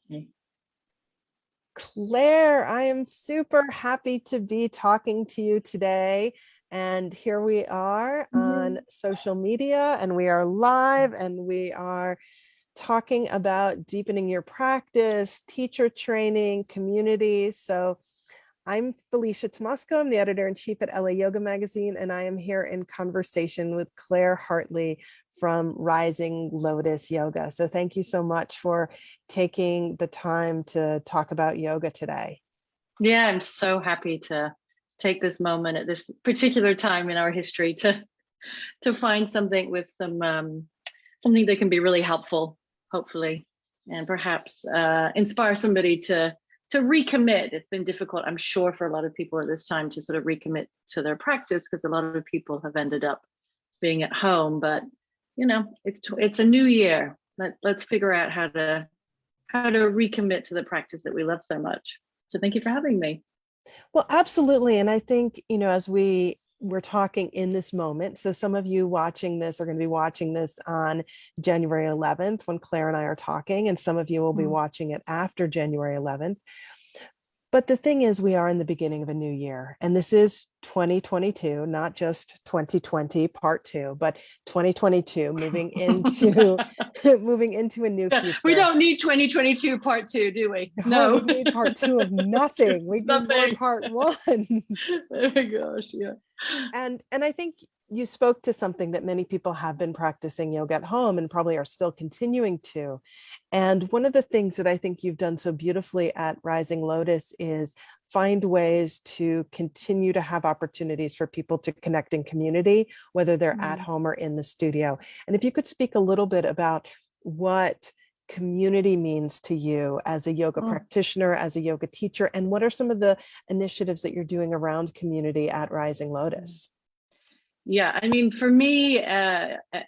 Okay. Claire, I am super happy to be talking to you today. And here we are on social media, and we are live, and we are talking about deepening your practice, teacher training, community. So I'm Felicia Tomasko. I'm the editor-in-chief at LA Yoga Magazine, and I am here in conversation with Claire Hartley from Rising Lotus Yoga. So thank you so much for taking the time to talk about yoga today. Yeah, I'm so happy to take this moment at this particular time in our history to find something with something that can be really helpful, hopefully, and perhaps inspire somebody to recommit. It's been difficult, I'm sure, for a lot of people at this time to sort of recommit to their practice because a lot of people have ended up being at home. But it's a new year. Let's figure out how to recommit to the practice that we love so much. So thank you for having me. Well, absolutely. And I think, as we're talking in this moment, so some of you watching this are going to be watching this on January 11th when Claire and I are talking, and some of you will be watching it after January 11th. But the thing is, we are in the beginning of a new year, and this is 2022, not just 2020 part two, but 2022 moving into moving into a new future. We don't need 2022 part two, do we? No, we need part two of nothing. We need more part one. Oh my gosh, yeah. And I think you spoke to something that many people have been practicing yoga at home and probably are still continuing to. And one of the things that I think you've done so beautifully at Rising Lotus is find ways to continue to have opportunities for people to connect in community, whether they're at home or in the studio. And if you could speak a little bit about what community means to you as a yoga practitioner, as a yoga teacher, and what are some of the initiatives that you're doing around community at Rising Lotus? Yeah, I mean, for me,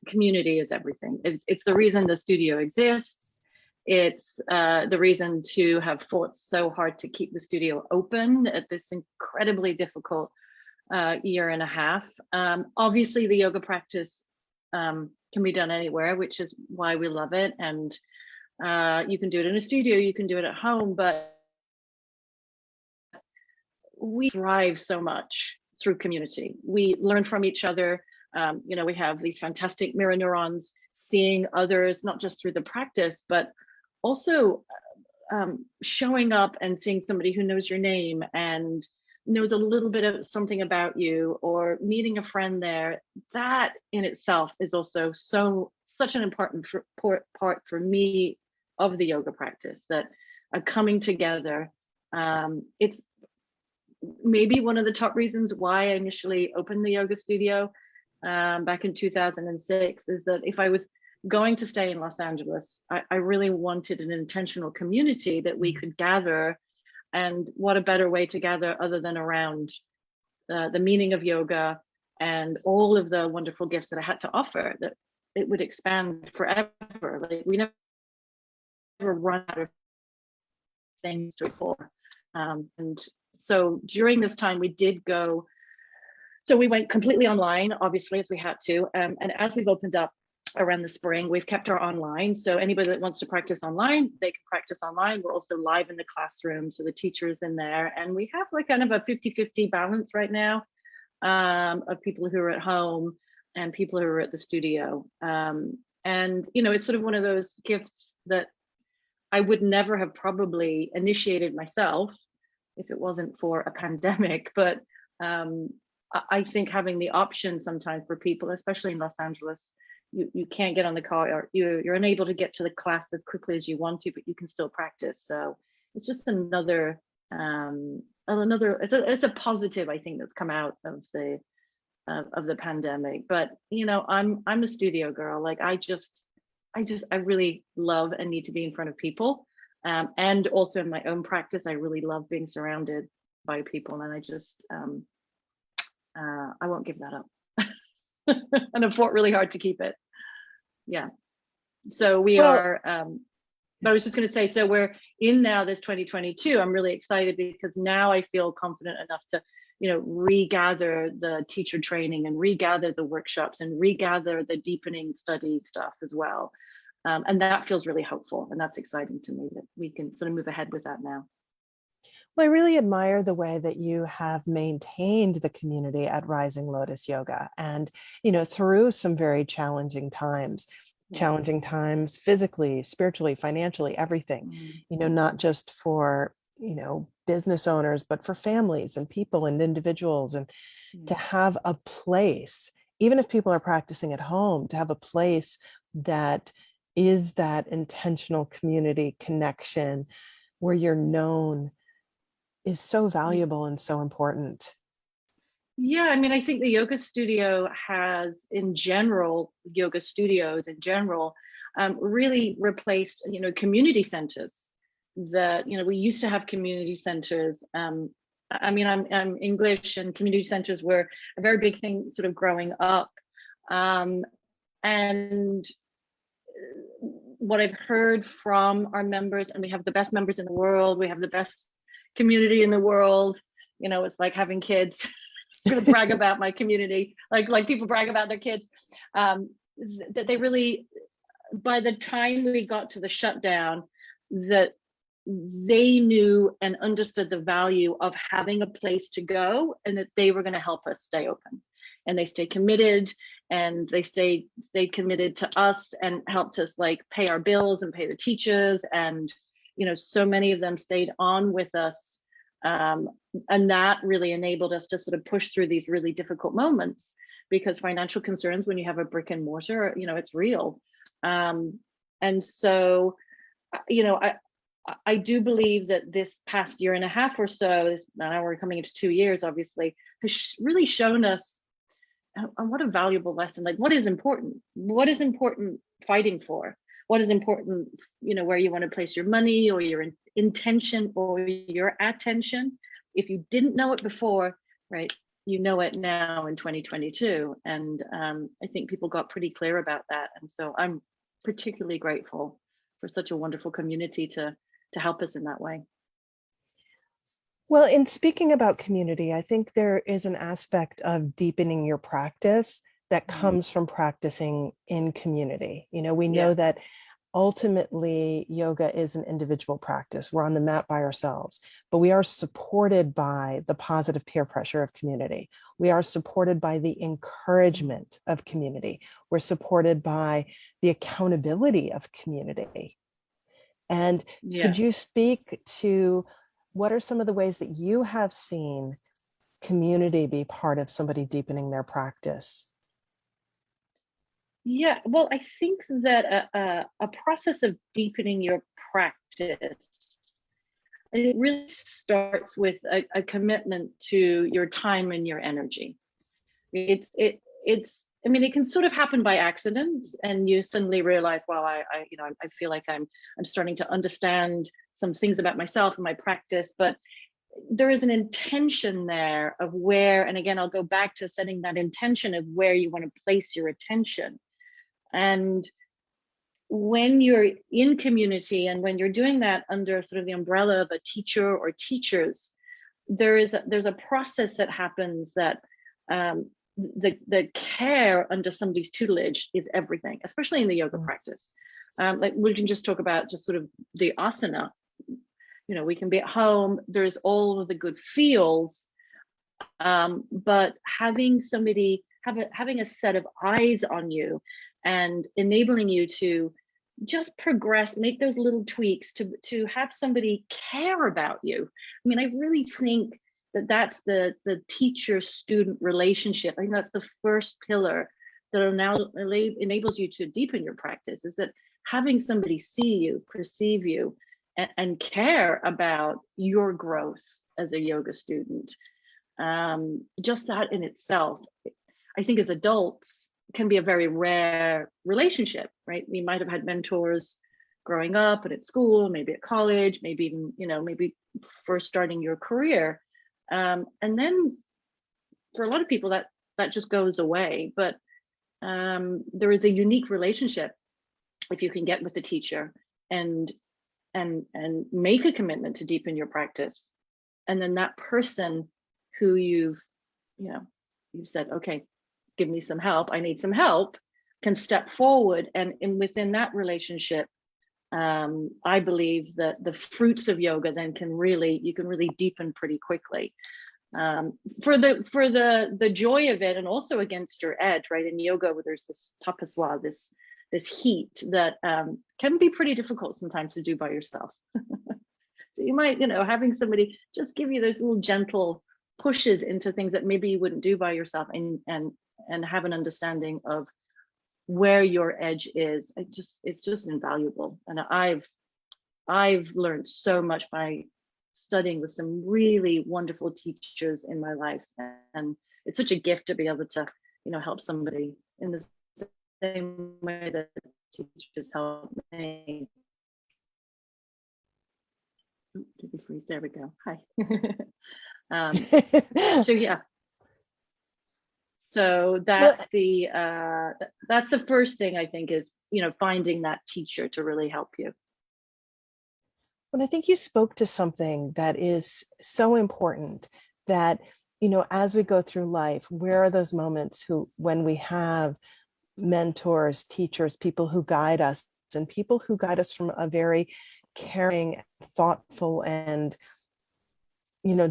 community is everything. It's the reason the studio exists. It's the reason to have fought so hard to keep the studio open at this incredibly difficult year and a half. Obviously, the yoga practice can be done anywhere, which is why we love it. And you can do it in a studio, you can do it at home, but we thrive so much through community. We learn from each other. We have these fantastic mirror neurons, seeing others, not just through the practice, but also showing up and seeing somebody who knows your name and knows a little bit of something about you, or meeting a friend there. That in itself is also such an important part for me of the yoga practice, that coming together. It's maybe one of the top reasons why I initially opened the yoga studio back in 2006, is that if I was going to stay in Los Angeles, I really wanted an intentional community that we could gather. And what a better way to gather other than around the meaning of yoga and all of the wonderful gifts that I had to offer, that it would expand forever. Like, we never run out of things to explore. And so during this time, we did go, so we went completely online, obviously, as we had to. And as we've opened up around the spring, we've kept our online. So anybody that wants to practice online, they can practice online. We're also live in the classroom, so the teacher's in there. And we have like kind of a 50-50 balance right now of people who are at home and people who are at the studio. And, it's sort of one of those gifts that I would never have probably initiated myself if it wasn't for a pandemic. But I think having the option sometimes for people, especially in Los Angeles, you can't get on the car, or you're unable to get to the class as quickly as you want to, but you can still practice. So it's just another it's a positive, I think, that's come out of the pandemic. But I'm a studio girl. Like, I really love and need to be in front of people. And also in my own practice, I really love being surrounded by people, and I just I won't give that up. And I've fought really hard to keep it. Yeah. So we are, but I was just going to say, so we're in now this 2022. I'm really excited because now I feel confident enough to, regather the teacher training and regather the workshops and regather the deepening study stuff as well. And that feels really hopeful, and that's exciting to me that we can sort of move ahead with that now. Well, I really admire the way that you have maintained the community at Rising Lotus Yoga, and, through some very challenging times physically, spiritually, financially, everything, not just for, business owners, but for families and people and individuals. And to have a place, even if people are practicing at home, to have a place that is that intentional community connection where you're known is so valuable and so important. Yeah, I mean, I think the yoga studio has, in general, yoga studios in general, really replaced, community centers. That, we used to have community centers. I mean, I'm English, and community centers were a very big thing sort of growing up. And what I've heard from our members, and we have the best members in the world, we have the best community in the world. It's like having kids. I'm going to brag about my community, like people brag about their kids. That they really, by the time we got to the shutdown, that they knew and understood the value of having a place to go, and that they were going to help us stay open. And they stayed committed, and they stayed committed to us, and helped us like pay our bills and pay the teachers. And so many of them stayed on with us, and that really enabled us to sort of push through these really difficult moments, because financial concerns when you have a brick and mortar, it's real. And so, I do believe that this past year and a half or so, now we're coming into 2 years, obviously, has really shown us what a valuable lesson. Like, what is important fighting for, what is important, where you want to place your money or your intention or your attention. If you didn't know it before, right, you know it now in 2022. And I think people got pretty clear about that. And so I'm particularly grateful for such a wonderful community to help us in that way. Well, in speaking about community, I think there is an aspect of deepening your practice that comes from practicing in community. We know that ultimately yoga is an individual practice. We're on the mat by ourselves, but we are supported by the positive peer pressure of community. We are supported by the encouragement of community. We're supported by the accountability of community. And could you speak to what are some of the ways that you have seen community be part of somebody deepening their practice? Yeah, well, I think that a process of deepening your practice, it really starts with a commitment to your time and your energy. I mean, it can sort of happen by accident, and you suddenly realize, wow, I feel like I'm starting to understand some things about myself and my practice. But there is an intention there of where, and again, I'll go back to setting that intention of where you want to place your attention. And when you're in community, and when you're doing that under sort of the umbrella of a teacher or teachers, there's a process that happens that the care under somebody's tutelage is everything, especially in the yoga practice. Like, we can just talk about just sort of the asana. We can be at home, there's all of the good feels, but having somebody, having a set of eyes on you and enabling you to just progress, make those little tweaks to have somebody care about you. I mean, I really think that's the teacher-student relationship. I think that's the first pillar that now enables you to deepen your practice, is that having somebody see you, perceive you, and care about your growth as a yoga student. Just that in itself, I think as adults, can be a very rare relationship, right? We might have had mentors growing up and at school, maybe at college, maybe even, maybe first starting your career. And then for a lot of people that just goes away. But there is a unique relationship if you can get with the teacher and make a commitment to deepen your practice. And then that person who you've said, okay, give me some help, I need some help, can step forward, and within that relationship, I believe that the fruits of yoga then you can really deepen pretty quickly, for the joy of it, and also against your edge, right? In yoga, where there's this tapaswa, this heat that can be pretty difficult sometimes to do by yourself. So you might, having somebody just give you those little gentle pushes into things that maybe you wouldn't do by yourself, and have an understanding of where your edge is. It's just invaluable. And I've learned so much by studying with some really wonderful teachers in my life, and it's such a gift to be able to help somebody in the same way that teachers help me. Ooh, did we freeze? There we go. Hi. So yeah, so that's the first thing, I think, is finding that teacher to really help you. Well, I think you spoke to something that is so important, that, as we go through life, where are those moments when we have mentors, teachers, people who guide us, and people who guide us from a very caring, thoughtful, and,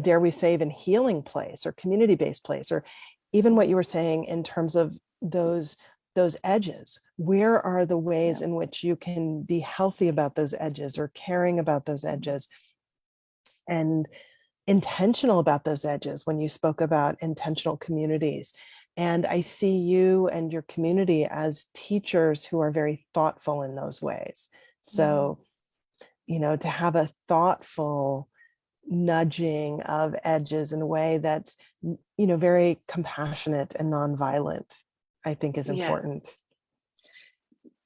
dare we say, even healing place, or community-based place, or even what you were saying in terms of those edges. Where are the ways in which you can be healthy about those edges, or caring about those edges, and intentional about those edges? When you spoke about intentional communities, and I see you and your community as teachers who are very thoughtful in those ways. So, to have a thoughtful nudging of edges in a way that's, very compassionate and nonviolent, I think is important.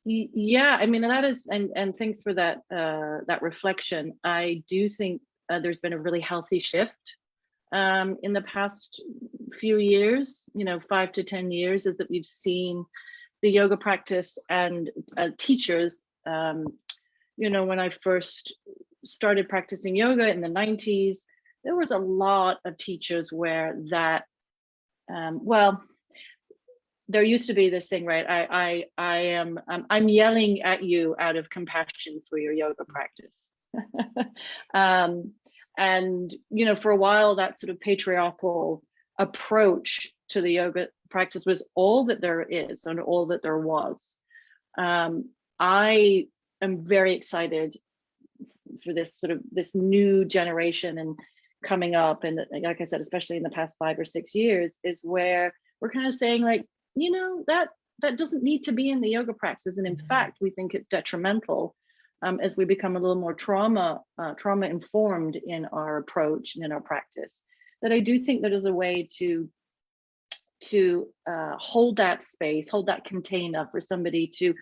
Yeah, I mean, that is, and thanks for that reflection. I do think there's been a really healthy shift in the past few years, 5 to 10 years, is that we've seen the yoga practice and teachers. When I first started practicing yoga in the 90s, there was a lot of teachers where that, there used to be this thing, right? I'm yelling at you out of compassion for your yoga practice. And for a while, that sort of patriarchal approach to the yoga practice was all that there is and all that there was. I am very excited for this new generation and coming up, and like I said, especially in the past 5 or 6 years, is where we're kind of saying, like, that doesn't need to be in the yoga practice, and in fact we think it's detrimental as we become a little more trauma informed in our approach and in our practice. That I do think that is a way to hold that space, hold that container for somebody to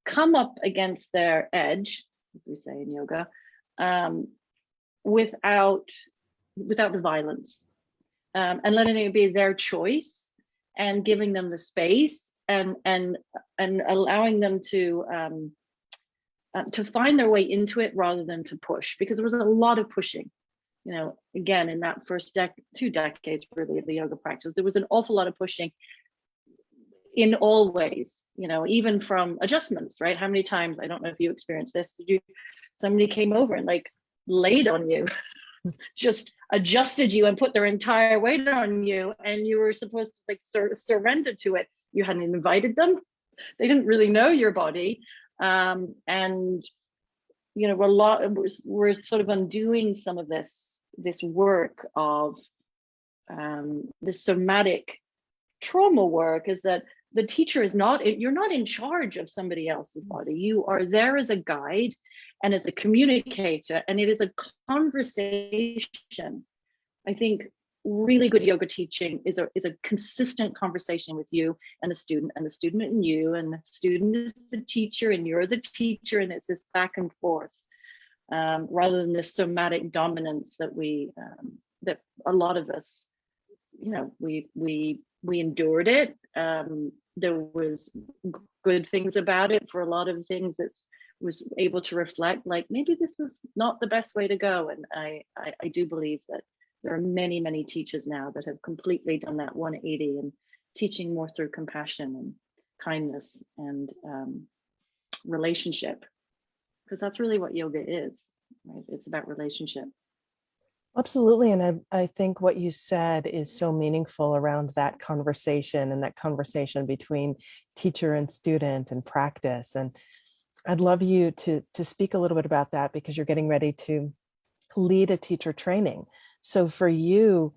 come up against their edge, as we say in yoga, without the violence, and letting it be their choice, and giving them the space, and allowing them to find their way into it rather than to push, because there was a lot of pushing. Again, in that first 2 decades really of the yoga practice, there was an awful lot of pushing in all ways, even from adjustments, right? How many times, I don't know if you experienced this, somebody came over and like laid on you, just adjusted you and put their entire weight on you, and you were supposed to like surrender to it. You hadn't invited them. They didn't really know your body. And we're sort of undoing some of this work of this somatic trauma work, is that the teacher you're not in charge of somebody else's body. You are there as a guide and as a communicator, and it is a conversation. I think really good yoga teaching is a consistent conversation with you and the student and you, and the student is the teacher and you're the teacher, and it's this back and forth, rather than this somatic dominance that that a lot of us, we endured it. There was good things about it. For a lot of things, that was able to reflect, like, maybe this was not the best way to go. And I do believe that there are many, many teachers now that have completely done that 180 and teaching more through compassion kindness and relationship, because that's really what yoga is, right? It's about relationship. Absolutely. And I think what you said is so meaningful around that conversation and that conversation between teacher and student and practice. And I'd love you to speak a little bit about that, because you're getting ready to lead a teacher training. So for you,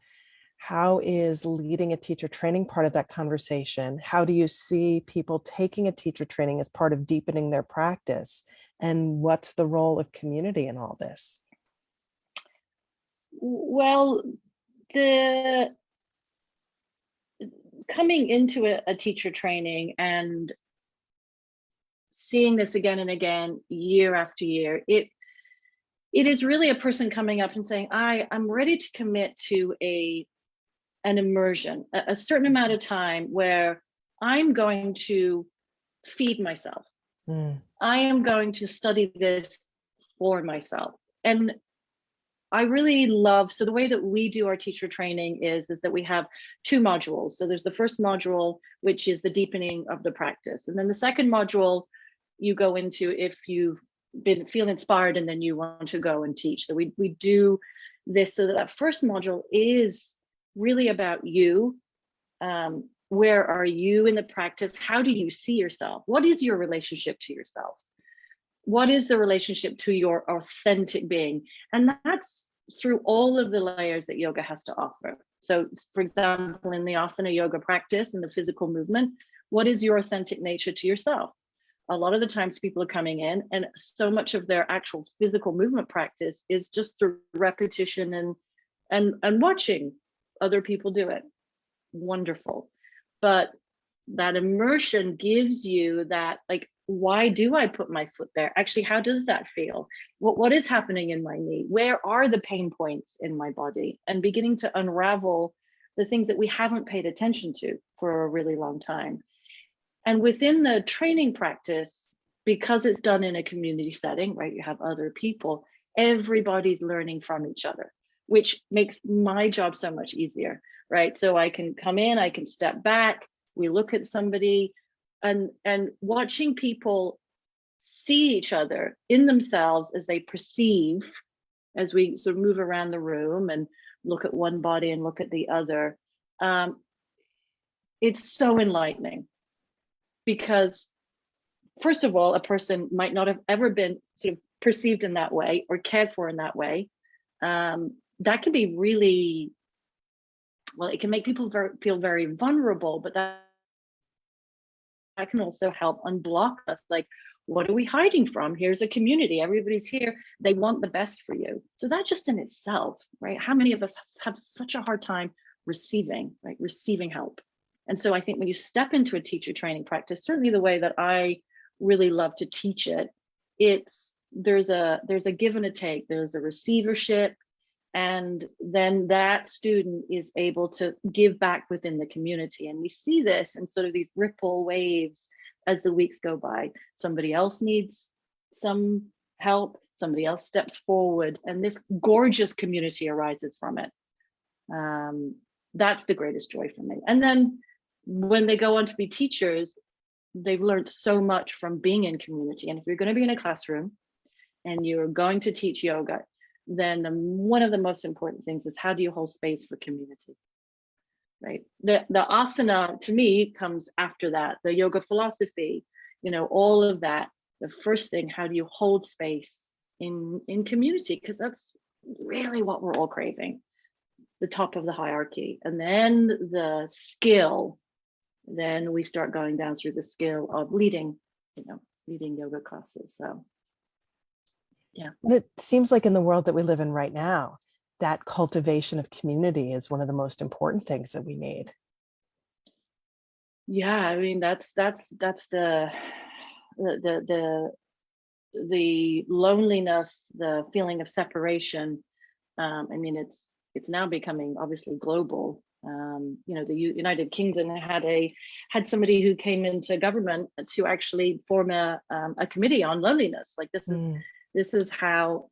how is leading a teacher training part of that conversation? How do you see people taking a teacher training as part of deepening their practice? And what's the role of community in all this? Well, the coming into a teacher training and seeing this again and again, year after year, it is really a person coming up and saying, I'm ready to commit to an immersion, a certain amount of time where I'm going to feed myself. I am going to study this for myself. And I really love, so the way that we do our teacher training is that we have 2 modules. So there's the first module, which is the deepening of the practice. And then the second module you go into if you've feel inspired and then you want to go and teach. So we do this so that first module is really about you. Where are you in the practice? How do you see yourself? What is your relationship to yourself? What is the relationship to your authentic being? And that's through all of the layers that yoga has to offer. So for example, in the asana yoga practice and the physical movement, what is your authentic nature to yourself? A lot of the times people are coming in and so much of their actual physical movement practice is just through repetition and watching other people do it. Wonderful. But that immersion gives you that, like, why do I put my foot there? Actually, how does that feel? What is happening in my knee? Where are the pain points in my body? And beginning to unravel the things that we haven't paid attention to for a really long time. And within the training practice, because it's done in a community setting, right? You have other people, everybody's learning from each other, which makes my job so much easier, right? So I can come in, I can step back, we look at somebody, and watching people see each other in themselves as they perceive, as we sort of move around the room and look at one body and look at the other. It's so enlightening, because first of all, a person might not have ever been sort of perceived in that way or cared for in that way. That can be really, well, it can make people feel very vulnerable, but that can also help unblock us. Like, what are we hiding from? Here's a community, everybody's here, they want the best for you. So that just in itself, right? How many of us have such a hard time receiving, right? Receiving help. And so I think when you step into a teacher training practice, certainly the way that I really love to teach it, there's a give and a take, there's a receivership, and then that student is able to give back within the community. And we see this in sort of these ripple waves as the weeks go by. Somebody else needs some help, somebody else steps forward, and this gorgeous community arises from it. That's the greatest joy for me. And then when they go on to be teachers, they've learned so much from being in community. And if you're going to be in a classroom and you're going to teach yoga, then one of the most important things is, how do you hold space for community, right? The asana to me comes after that, the yoga philosophy, all of that. The first thing, how do you hold space in community? Because that's really what we're all craving, the top of the hierarchy. And then the skill, then we start going down through the skill of leading yoga classes. So yeah. And it seems like in the world that we live in right now, that cultivation of community is one of the most important things that we need. Yeah, I mean, that's the loneliness, the feeling of separation. I mean, it's now becoming obviously global. The United Kingdom had somebody who came into government to actually form a committee on loneliness. Like, this is how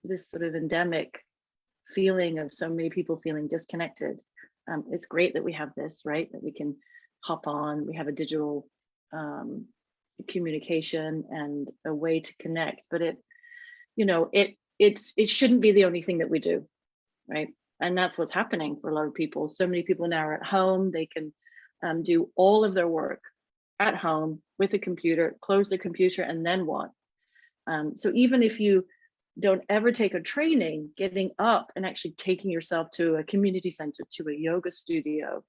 this sort of endemic feeling of so many people feeling disconnected. It's great that we have this, right? That we can hop on. We have a digital communication and a way to connect, but it shouldn't be the only thing that we do, right? And that's what's happening for a lot of people. So many people now are at home. They can do all of their work at home with a computer, close the computer, and then what? So even if you don't ever take a training, getting up and actually taking yourself to a community center, to a yoga studio,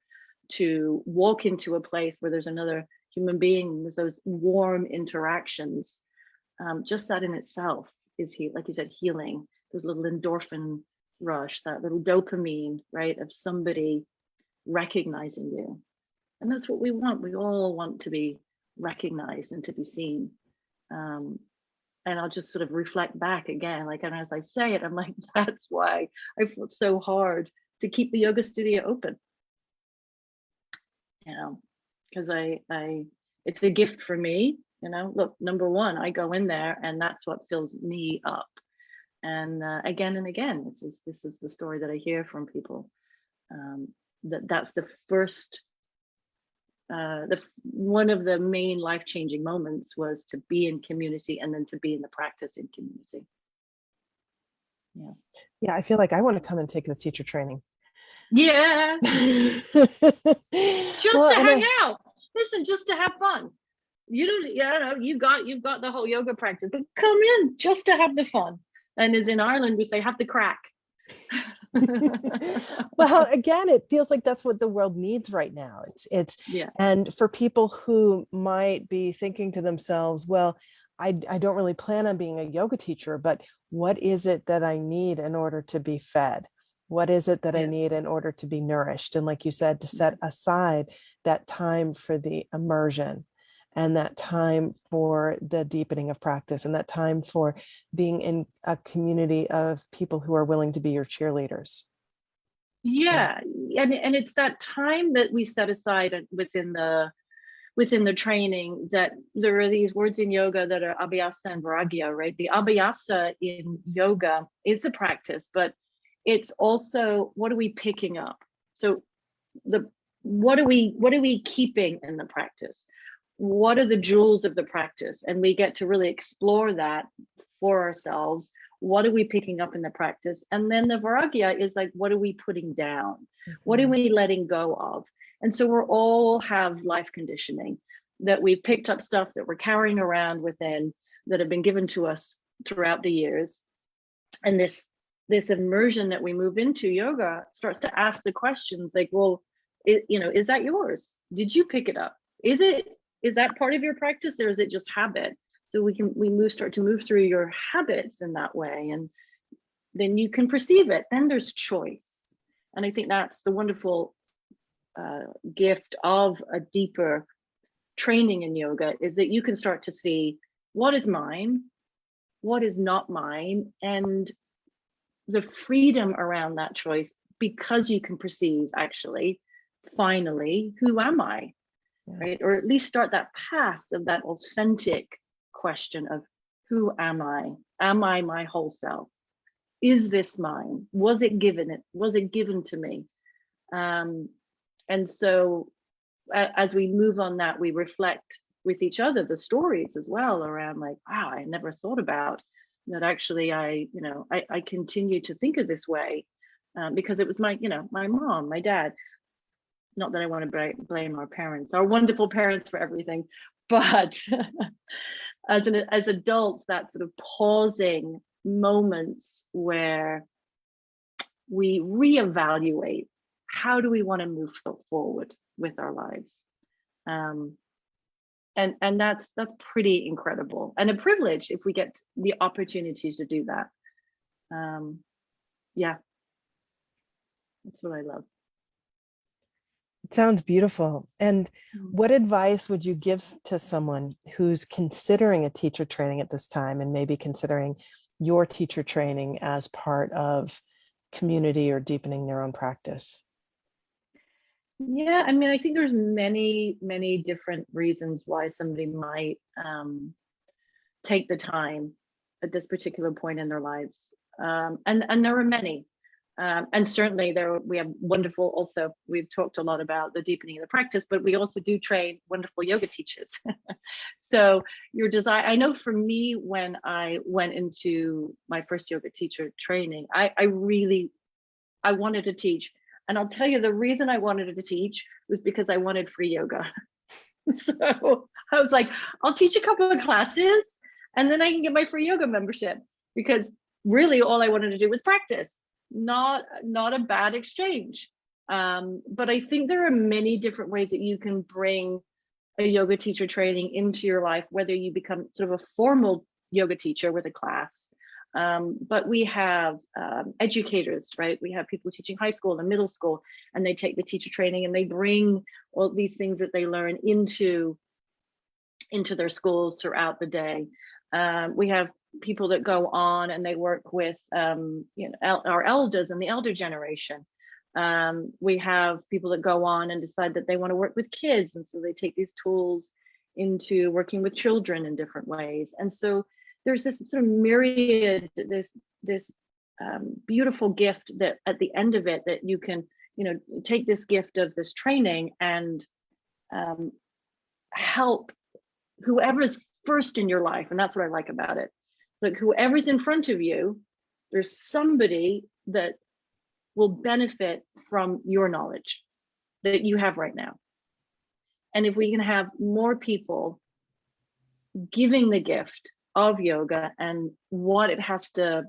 to walk into a place where there's another human being, there's those warm interactions, just that in itself is, like you said, healing. There's a little endorphin rush, that little dopamine, right, of somebody recognizing you. And that's what we want. We all want to be recognized and to be seen. And I'll just sort of reflect back again, like, and as I say it, I'm like, that's why I fought so hard to keep the yoga studio open. Because it's a gift for me. Look, number one, I go in there and that's what fills me up. And again and again, this is the story that I hear from people. That's the first, one of the main life-changing moments was to be in community, and then to be in the practice in community. Yeah, I feel like I want to come and take the teacher training. Yeah. Just to hang out. Listen, just to have fun. You've got the whole yoga practice, but come in just to have the fun. And as in Ireland, we say, have the crack. Well, again, it feels like that's what the world needs right now. And for people who might be thinking to themselves, well, I don't really plan on being a yoga teacher, but what is it that I need in order to be fed? What is it that I need in order to be nourished? And like you said, to set aside that time for the immersion, and that time for the deepening of practice, and that time for being in a community of people who are willing to be your cheerleaders. And it's that time that we set aside within the training, that there are these words in yoga that are abhyasa and vairagya, right? The abhyasa in yoga is the practice, but it's also, what are we picking up? So what are we keeping in the practice? What are the jewels of the practice? And we get to really explore that for ourselves. What are we picking up in the practice? And then the vairagya is like, what are we putting down? Mm-hmm. What are we letting go of? And so we all have life conditioning that we've picked up, stuff that we're carrying around within, that have been given to us throughout the years. And this immersion that we move into yoga starts to ask the questions like, well, is that yours? Did you pick it up? Is that part of your practice, or is it just habit? So we start to move through your habits in that way, and then you can perceive it. Then there's choice. And I think that's the wonderful gift of a deeper training in yoga, is that you can start to see what is mine, what is not mine, and the freedom around that choice, because you can perceive, actually, finally, who am I? Right? Or at least start that path of that authentic question of, who am I? Am I my whole self? Is this mine? Was it given to me? And so as we move on that, we reflect with each other the stories as well around, like, wow, I never thought about that. Actually, I continue to think of this way because it was my mom, my dad. Not that I want to blame our parents, our wonderful parents, for everything, but as adults, that sort of pausing moments where we reevaluate, how do we want to move forward with our lives, and that's pretty incredible, and a privilege if we get the opportunities to do that. That's what I love. It sounds beautiful. And what advice would you give to someone who's considering a teacher training at this time, and maybe considering your teacher training as part of community or deepening their own practice? Yeah, I mean, I think there's many, many different reasons why somebody might take the time at this particular point in their lives. And there are many. And certainly we have wonderful, also, we've talked a lot about the deepening of the practice, but we also do train wonderful yoga teachers. So your desire, I know for me, when I went into my first yoga teacher training, I wanted to teach. And I'll tell you, the reason I wanted to teach was because I wanted free yoga. So I was like, I'll teach a couple of classes and then I can get my free yoga membership, because really all I wanted to do was practice. Not a bad exchange. But I think there are many different ways that you can bring a yoga teacher training into your life, whether you become sort of a formal yoga teacher with a class. But we have educators, right? We have people teaching high school and middle school, and they take the teacher training and they bring all these things that they learn into their schools throughout the day. We have people that go on and they work with our elders and the elder generation. We have people that go on and decide that they want to work with kids, and so they take these tools into working with children in different ways. And so there's this sort of myriad, this beautiful gift that at the end of it, that you can take this gift of this training and help whoever's first in your life. And that's what I like about it. Like, whoever's in front of you, there's somebody that will benefit from your knowledge that you have right now. And if we can have more people giving the gift of yoga and what it has to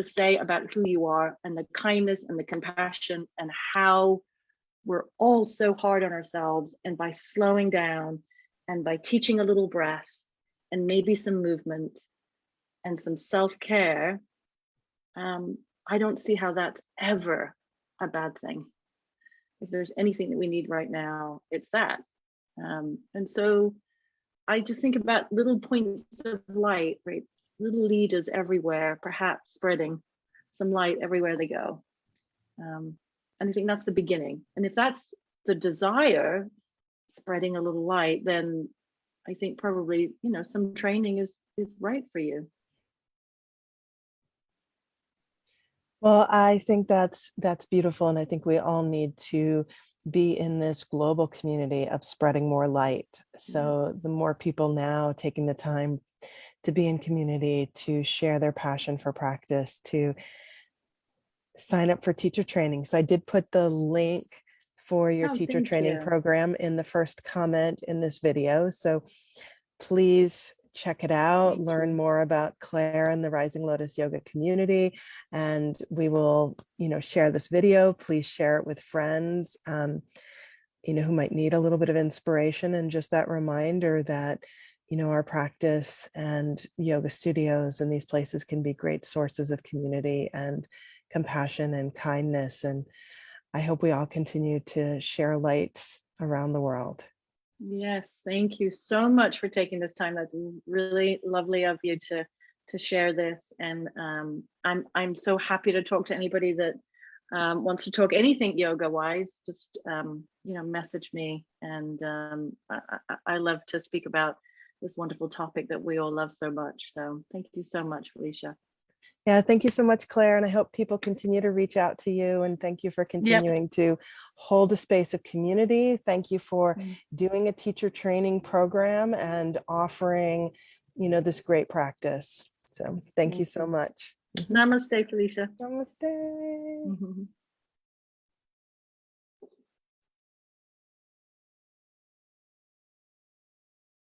say about who you are, and the kindness and the compassion, and how we're all so hard on ourselves, and by slowing down and by teaching a little breath and maybe some movement and some self-care, I don't see how that's ever a bad thing. If there's anything that we need right now, it's that. And so I just think about little points of light, right? Little leaders everywhere, perhaps spreading some light everywhere they go. And I think that's the beginning. And if that's the desire, spreading a little light, then I think probably, some training is right for you. Well, I think that's beautiful. And I think we all need to be in this global community of spreading more light. So the more people now taking the time to be in community, to share their passion for practice, to sign up for teacher training. So I did put the link for your teacher training program in the first comment in this video. So please check it out, learn more about Claire and the Rising Lotus Yoga community. And we will, share this video. Please share it with friends, who might need a little bit of inspiration, and just that reminder that, our practice and yoga studios and these places can be great sources of community and compassion and kindness. And I hope we all continue to share lights around the world. Yes, thank you so much for taking this time. That's really lovely of you to share this. And I'm so happy to talk to anybody that wants to talk anything yoga wise. Just message me, and I love to speak about this wonderful topic that we all love so much. So thank you so much, Felicia. Yeah, thank you so much, Claire. And I hope people continue to reach out to you. And thank you for continuing to hold a space of community. Thank you for doing a teacher training program and offering, this great practice. So thank you so much. Namaste, Felicia. Namaste.